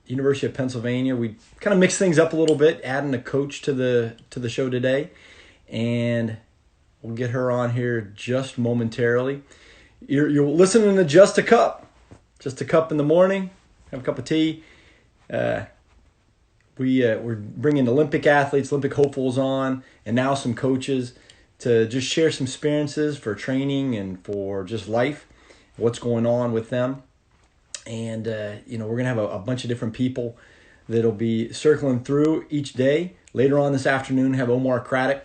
University of Pennsylvania. We kind of mix things up a little bit, adding a coach to the show today, and we'll get her on here just momentarily. You're listening to just a cup in the morning. Have a cup of tea. We're bringing Olympic athletes, Olympic hopefuls on, and now some coaches to just share some experiences for training and for just life, what's going on with them. And, we're going to have a bunch of different people that'll be circling through each day. Later on this afternoon, have Omar Craddock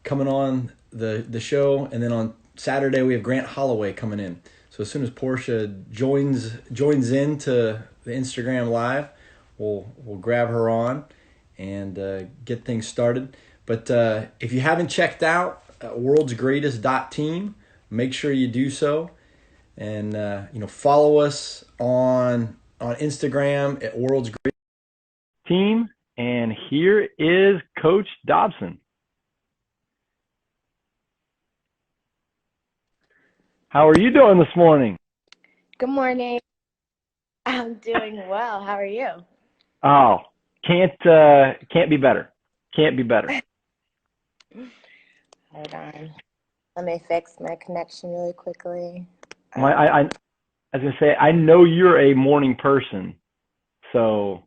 coming on the show. And then on Saturday, we have Grant Holloway coming in. So as soon as Porscha joins into the Instagram Live, we'll grab her on and get things started. But if you haven't checked out worldsgreatest.team, make sure you do so. And follow us on Instagram at World's Greatest Team. And here is Coach Dobson. How are you doing this morning? Good morning. I'm doing well. How are you? Oh, can't be better. Can't be better. Hold on. Let me fix my connection really quickly. I was gonna say, I know you're a morning person, so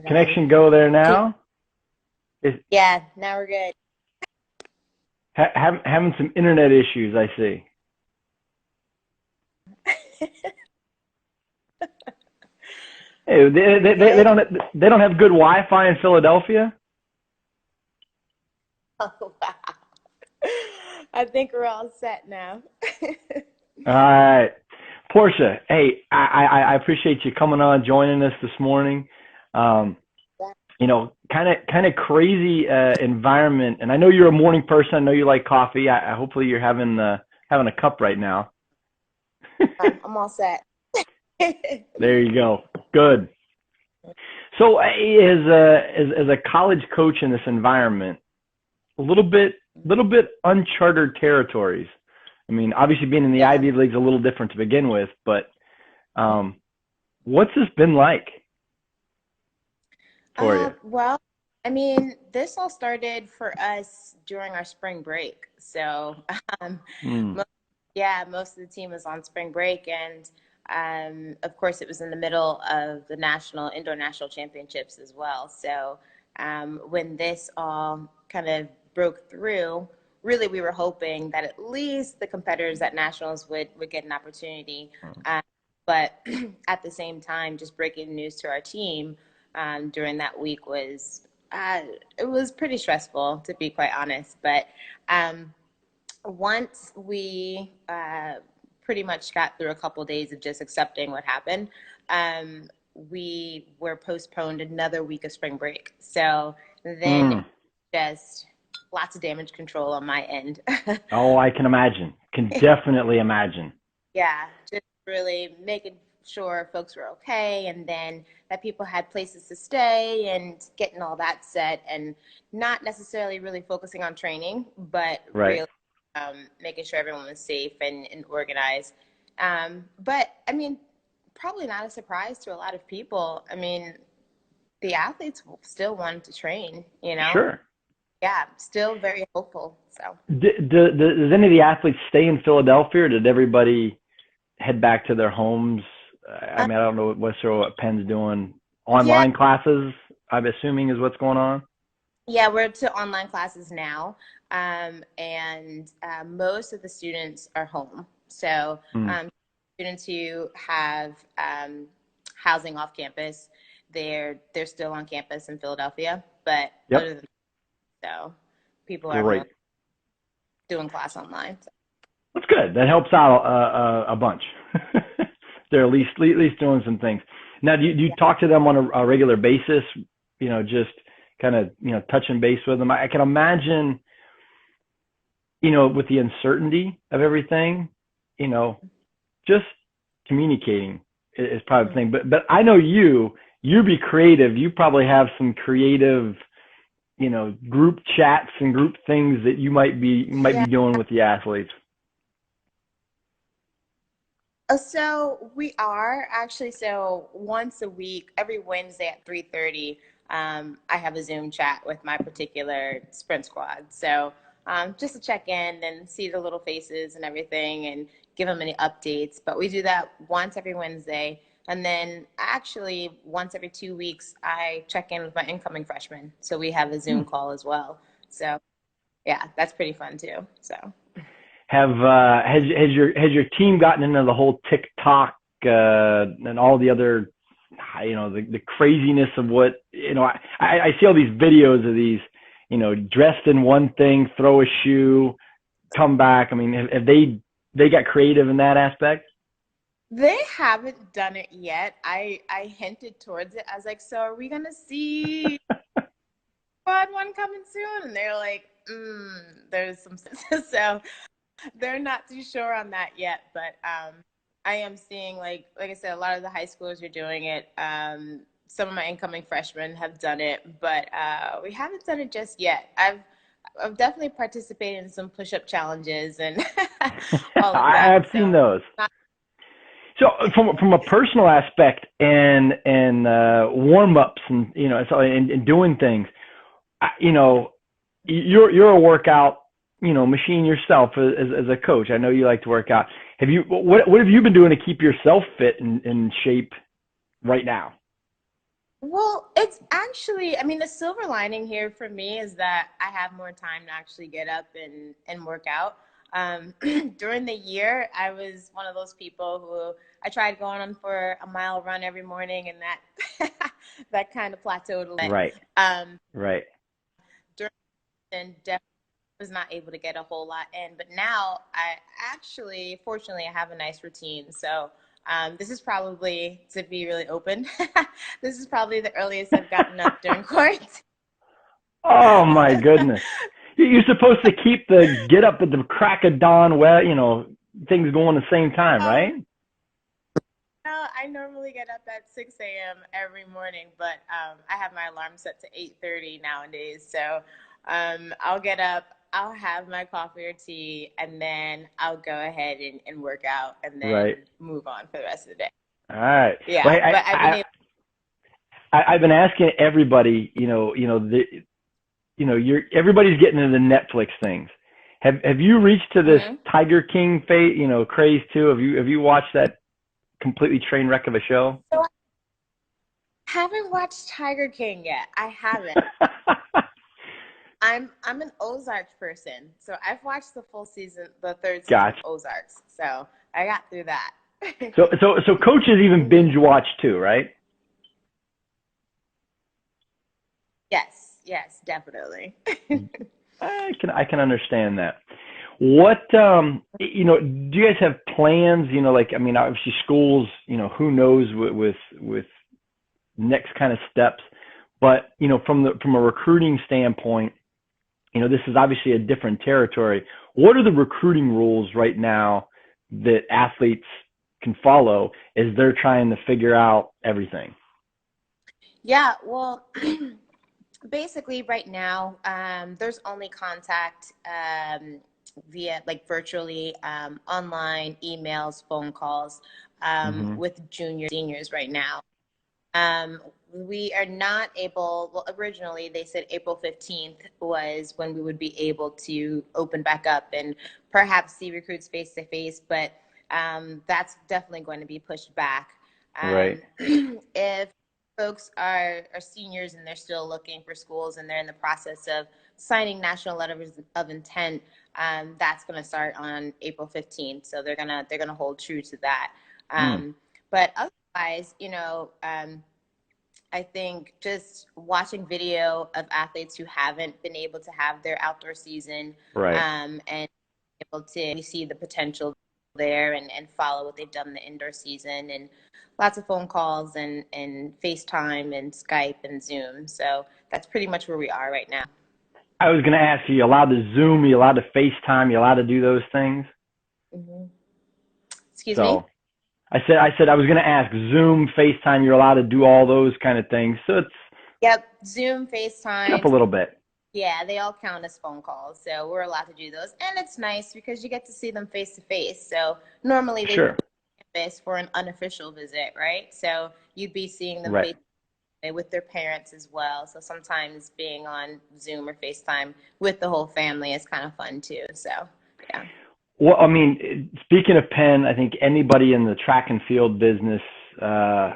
connection go there now. Yeah, now we're good. Having some internet issues, I see. Hey, they don't have good Wi-Fi in Philadelphia. Oh, wow. I think we're all set now. All right. Porscha, hey, I appreciate you coming on, joining us this morning. Kind of crazy environment. And I know you're a morning person. I know you like coffee. Hopefully you're having a cup right now. I'm all set. There you go. Good. So as a college coach in this environment, a little bit uncharted territories. I mean, obviously being in the Ivy League is a little different to begin with, but what's this been like for you? Well, I mean, this all started for us during our spring break. So, most of the team was on spring break, and of course, it was in the middle of the indoor national championships as well. So, when this all kind of broke through, really we were hoping that at least the competitors at nationals would get an opportunity. But at the same time, just breaking news to our team during that week was it was pretty stressful, to be quite honest. But once we pretty much got through a couple of days of just accepting what happened, we were postponed another week of spring break. So then just lots of damage control on my end. Oh, I can imagine. Can definitely imagine. Yeah, just really making sure folks were okay, and then that people had places to stay and getting all that set, and not necessarily really focusing on training, but really making sure everyone was safe and organized. But I mean, probably not a surprise to a lot of people. I mean, the athletes still wanted to train, Sure. Yeah, still very hopeful. So, does any of the athletes stay in Philadelphia, or did everybody head back to their homes? I mean, I don't know what Penn's doing. Online classes, I'm assuming, is what's going on. Yeah, we're to online classes now, and most of the students are home. So, students who have housing off campus, they're still on campus in Philadelphia, but other than so people are home doing class online. So. That's good. That helps out a bunch. They're at least doing some things. Now, do you talk to them on a regular basis? Just kind of touching base with them. I can imagine, with the uncertainty of everything, just communicating is probably the thing. But I know you be creative. You probably have some creative, group chats and group things that you might be doing with the athletes. So we are actually, so once a week, every Wednesday at 3:30, I have a Zoom chat with my particular sprint squad. So just to check in and see the little faces and everything and give them any updates. But we do that once every Wednesday. And then actually once every 2 weeks, I check in with my incoming freshmen. So we have a Hmm. Zoom call as well. So yeah, that's pretty fun too. So. Has your team gotten into the whole TikTok and all the other, the craziness of what, I see all these videos of these, dressed in one thing, throw a shoe, come back. I mean, have they got creative in that aspect? They haven't done it yet. I hinted towards it. I was like, so are we gonna see squad one coming soon? And they're like, there's some so they're not too sure on that yet. But I am seeing like I said, a lot of the high schoolers are doing it. Some of my incoming freshmen have done it, but we haven't done it just yet. I've definitely participated in some push-up challenges and all of that. I've seen So those. not, So yeah. from a personal aspect and warm ups and and doing things, you're a workout machine yourself as a coach. I know you like to work out. What have you been doing to keep yourself fit and in shape right now? Well, it's actually, I mean, the silver lining here for me is that I have more time to actually get up and work out. During the year, I was one of those people who I tried going on for a mile run every morning, and that that kind of plateaued a little. Right, Um, right. during and definitely was not able to get a whole lot in, but now I actually, fortunately, I have a nice routine. So this is probably, to be really open, this is probably the earliest I've gotten up during quarantine. Oh my goodness. You're supposed to keep the get up at the crack of dawn, where things going the same time, Oh, right? no, I normally get up at 6 a.m. every morning, but I have my alarm set to 8:30 nowadays. So I'll get up, I'll have my coffee or tea, and then I'll go ahead and work out and Right. then move on for the rest of the day. All right. Well, Yeah, but I've been able. I've been asking everybody, everybody's getting into the Netflix things. Have you reached to this Mhm. Tiger King craze too? Have you watched that completely train wreck of a show? So I haven't watched Tiger King yet. I haven't. I'm an Ozarks person, so I've watched the full season, the third season of Gotcha. Ozarks. So I got through that. So coaches even Mhm. binge watch too, right? Yes, yes, definitely. I can understand that. What do you guys have plans? Like, I mean, obviously schools. Who knows with next kind of steps, but from a recruiting standpoint, this is obviously a different territory. What are the recruiting rules right now that athletes can follow as they're trying to figure out everything? Yeah, well, basically right now, there's only contact via like virtually, online, emails, phone calls, Hmm. with juniors, seniors right now. Um, we are not able, well, originally they said April 15th was when we would be able to open back up and perhaps see recruits face to face, but that's definitely going to be pushed back. Right. If folks are seniors and they're still looking for schools and they're in the process of signing national letters of intent, that's going to start on April 15th. So they're gonna hold true to that. Mm. But otherwise, I think just watching video of athletes who haven't been able to have their outdoor season, Right. and able to see the potential there and follow what they've done in the indoor season, and lots of phone calls and FaceTime and Skype and Zoom. So that's pretty much where we are right now. I was going to ask you, allowed to Zoom, you allowed to FaceTime, you allowed to do those things? Hmm. Excuse me? So I said I was going to ask Zoom, FaceTime, you're allowed to do all those kind of things. So it's Yep. Zoom, up a FaceTime. little bit. Yeah, they all count as phone calls. So we're allowed to do those. And it's nice because you get to see them face to face. So normally they Sure. campus for an unofficial visit, right? So you'd be seeing them Right. face with their parents as well. So sometimes being on Zoom or FaceTime with the whole family is kind of fun too. So yeah. Well, I mean, speaking of Penn, I think anybody in the track and field business,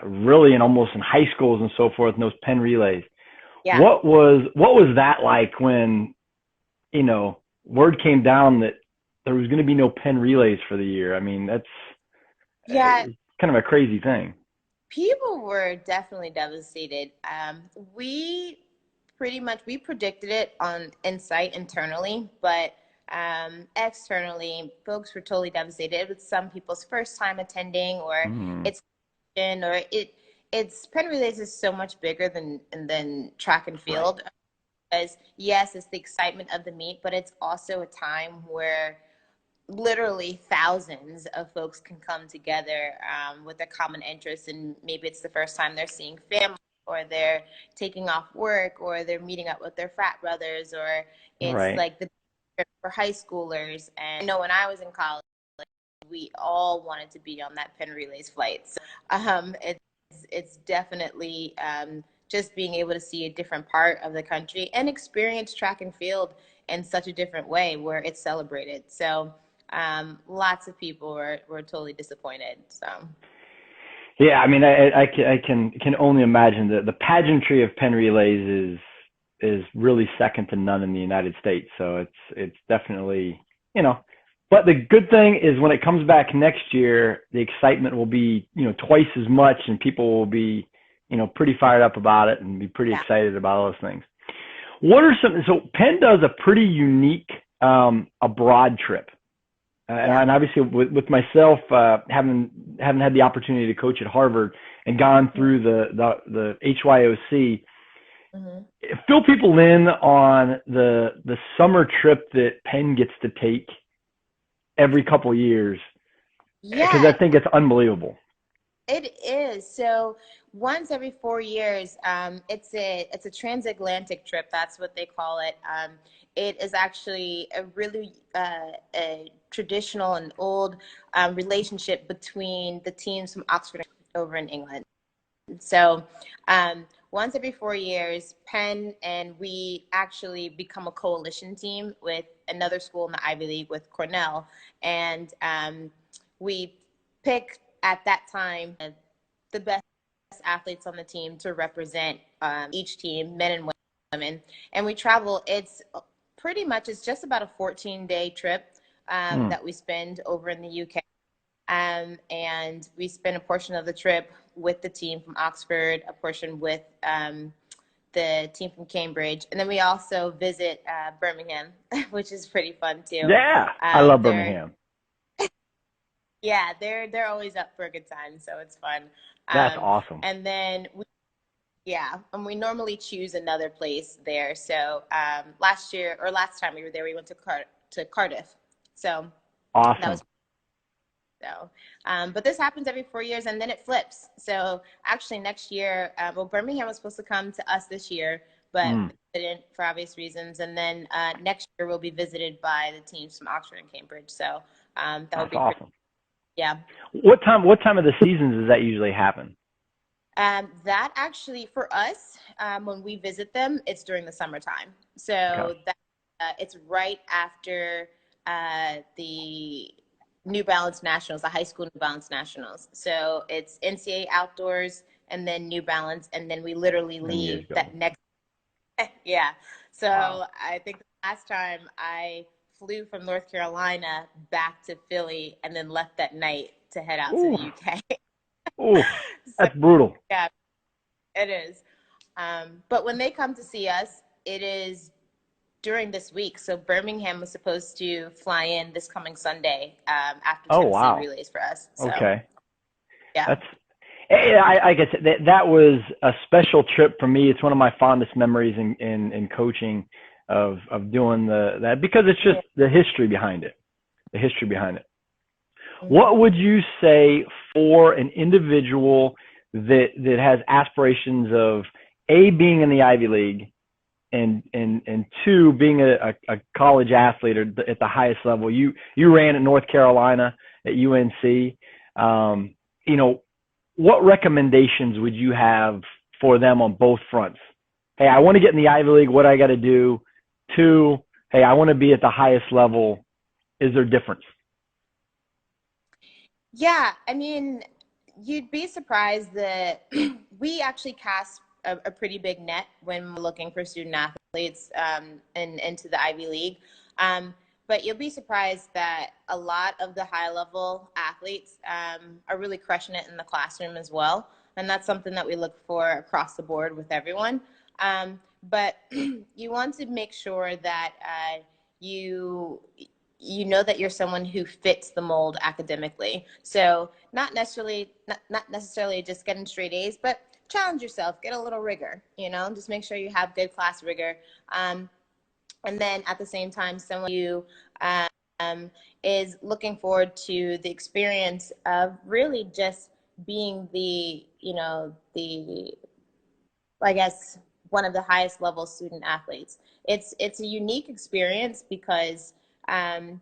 really, and almost in high schools and so forth, knows Penn relays. Yeah. What was that like when, word came down that there was going to be no Penn relays for the year? I mean, that's Yeah. kind of a crazy thing. People were definitely devastated. We pretty much we predicted it on Insight internally, but externally, folks were totally devastated. It was some people's first time attending, or Mm, it's or it's Penn Relays is so much bigger than track and right. field. Because yes, it's the excitement of the meet, but it's also a time where literally thousands of folks can come together with a common interest, and maybe it's the first time they're seeing family, or they're taking off work, or they're meeting up with their frat brothers, or it's Right. like the trip for high schoolers. And I know when I was in college, we all wanted to be on that Penn Relays flight. So it's definitely just being able to see a different part of the country and experience track and field in such a different way where it's celebrated. So lots of people were totally disappointed. So Yeah, I mean, I can only imagine that the pageantry of Penn relays is really second to none in the United States. So it's definitely, but the good thing is when it comes back next year, the excitement will be, twice as much, and people will be, pretty fired up about it and be pretty yeah, excited about all those things. What are so Penn does a pretty unique abroad trip. yeah. And obviously with myself, having had the opportunity to coach at Harvard and gone through the HYOC, Mm-hmm. fill people in on the summer trip that Penn gets to take every couple of years, because I Yeah, think it's unbelievable. it is. So once every 4 years, it's a transatlantic trip. That's what they call it. It is actually a really a traditional and old relationship between the teams from Oxford over in England. So once every 4 years, Penn and we actually become a coalition team with another school in the Ivy League, with Cornell, and we pick at that time the best athletes on the team to represent each team, men and women. And we travel. It's pretty much, it's just about a 14-day trip Mm. that we spend over in the UK. And we spend a portion of the trip with the team from Oxford, a portion with the team from Cambridge, and then we also visit Birmingham, which is pretty fun too. Yeah, I love They're Birmingham. yeah, they're always up for a good time, so it's fun. That's awesome. And then yeah, and we normally choose another place there. So last time we were there, we went to Cardiff. So that Awesome. was so. But this happens every 4 years, and then it flips. So actually, next year, well, Birmingham was supposed to come to us this year, but Mm. they didn't for obvious reasons. And then next year, we'll be visited by the teams from Oxford and Cambridge. So that would That's be pretty. awesome. Yeah. What time of the season does that usually happen? That actually, for us, when we visit them, it's during the summertime. Okay. So that it's right after the New Balance Nationals, the high school New Balance Nationals. So it's NCAA outdoors, and then New Balance, and then we literally And you leave guys go. that next. Yeah. Wow. So I think the last time I flew from North Carolina back to Philly, and then left that night to head out to the Ooh, UK. ooh, So that's brutal. yeah, it is. But when they come to see us, it is during this week. So Birmingham was supposed to fly in this coming Sunday after Oh, Tennessee wow. relays for us. So Okay. yeah. That's, I guess that was a special trip for me. It's one of my fondest memories in coaching of doing that, because it's just Yeah. the history behind it. The history behind it. Mm-hmm. What would you say for an individual that has aspirations of A, being in the Ivy League, and two, being a college athlete at the highest level? You ran at North Carolina at UNC. You know, what recommendations would you have for them on both fronts? Hey, I want to get in the Ivy League. What do I got to do? Two, hey, I want to be at the highest level. Is there a difference? Yeah, I mean, you'd be surprised that we actually cast a pretty big net when we're looking for student athletes and into the Ivy League. But you'll be surprised that a lot of the high level athletes are really crushing it in the classroom as well. And that's something that we look for across the board with everyone. But you want to make sure that you know that you're someone who fits the mold academically. So not necessarily just getting straight A's, but challenge yourself, get a little rigor, just make sure you have good class rigor. And then at the same time, someone who is looking forward to the experience of really just being I guess, one of the highest level student athletes. It's a unique experience because I'm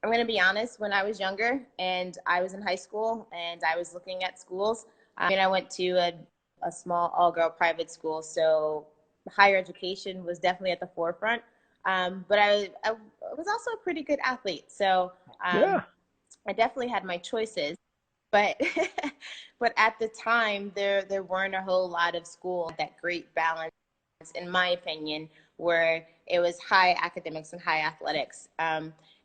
going to be honest, when I was younger and I was in high school and I was looking at schools, I went to a small all-girl private school, so higher education was definitely at the forefront. But I was also a pretty good athlete, so Yeah. I definitely had my choices. But but at the time, there weren't a whole lot of schools that great balance, in my opinion, where it was high academics and high athletics.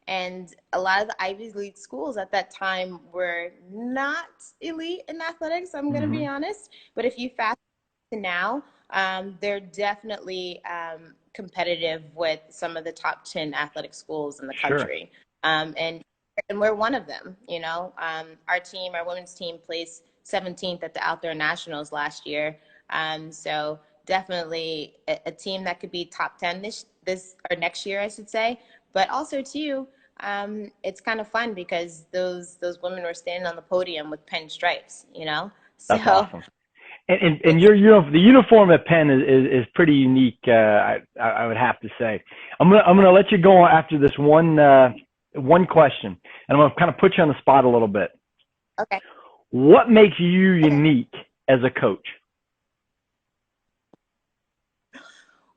And a lot of the Ivy League schools at that time were not elite in athletics, I'm going to be honest. But if you fast to now, they're definitely competitive with some of the top 10 athletic schools in the country. Sure. And we're one of them, our women's team placed 17th at the Outdoor Nationals last year. So definitely a team that could be top 10 this or next year, I should say. But also too, it's kind of fun because those women were standing on the podium with Penn stripes, So, that's awesome. And the uniform at Penn is pretty unique. I would have to say. I'm gonna let you go after this one question, and I'm gonna kind of put you on the spot a little bit. Okay. What makes you unique as a coach?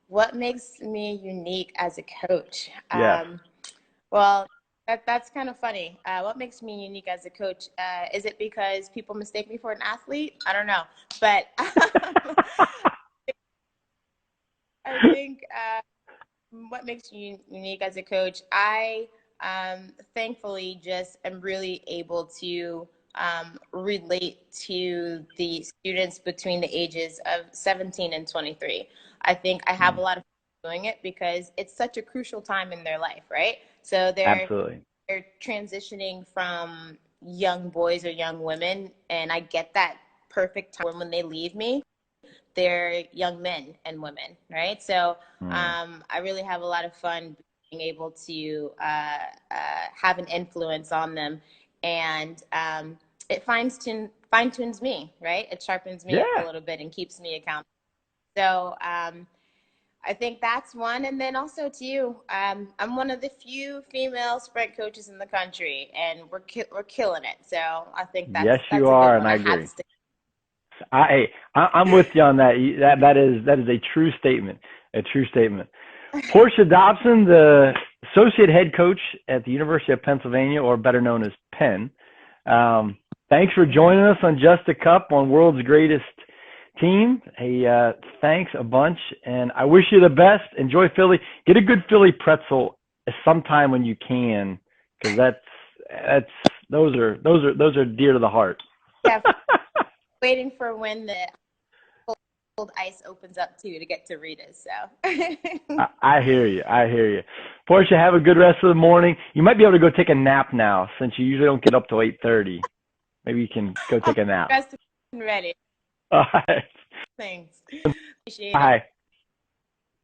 What makes me unique as a coach? Yeah. Well, that's kind of funny. What makes me unique as a coach? Is it because people mistake me for an athlete? I don't know. But I think what makes you unique as a coach, I thankfully just am really able to relate to the students between the ages of 17 and 23. I think I have a lot of fun doing it because it's such a crucial time in their life, right? So they're transitioning from young boys or young women, and I get that perfect time when they leave me. They're young men and women, right? So I really have a lot of fun being able to have an influence on them, and it fine-tunes me, right? It sharpens me up a little bit and keeps me accountable. So I think that's one. And then also too, I'm one of the few female sprint coaches in the country, and we're killing it. So I think that's you are, and I agree. I'm with you on that. That is a true statement. A true statement. Porscha Dobson, the associate head coach at the University of Pennsylvania, or better known as Penn. Thanks for joining us on Just a Cup on World's Greatest Team. Hey, thanks a bunch, and I wish you the best. Enjoy Philly. Get a good Philly pretzel sometime when you can, because those are dear to the heart. Yeah. Waiting for when the cold ice opens up too to get to Rita's. So I hear you. Porscha, have a good rest of the morning. You might be able to go take a nap now since you usually don't get up till 8:30. Maybe you can go take a nap. Rest and ready. All right. Thanks. Appreciate it. Bye.